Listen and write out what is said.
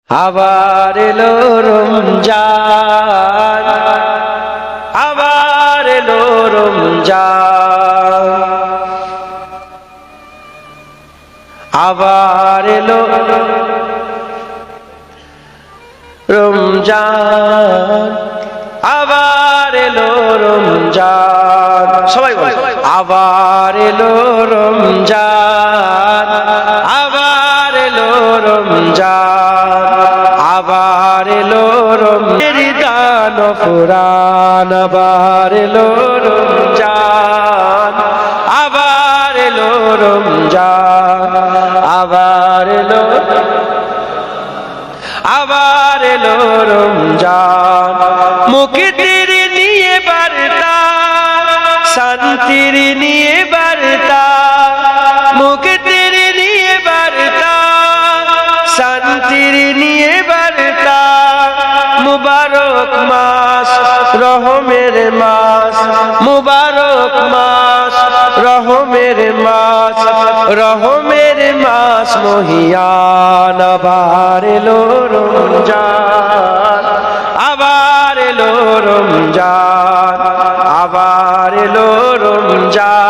আবার এলো রমজান, আবার এলো রমজান, আবার এলো রমজান, আবার এলো রমজান। সবাই বল, আবার এলো রমজান, আবার এলো রমজান, আবার এলো রমজান ফুরান, আবার এলো রমজান, আবার এলো রমজান, আবার এলো, আবার এলো রমজান। মুক্তির নিয়ে বার্তা, শান্তির নিয়ে বার্তা, মুক্তির নিয়ে বার্তা, শান্তির নিয়ে বার্তা। মুবারক মাস, রহমের মাস, মুবারক মাস, রহমের মাস, রহমের মাস মহিয়ান। আবার এলো রমজান, আবার এলো রমজান, আবার এলো রমজান,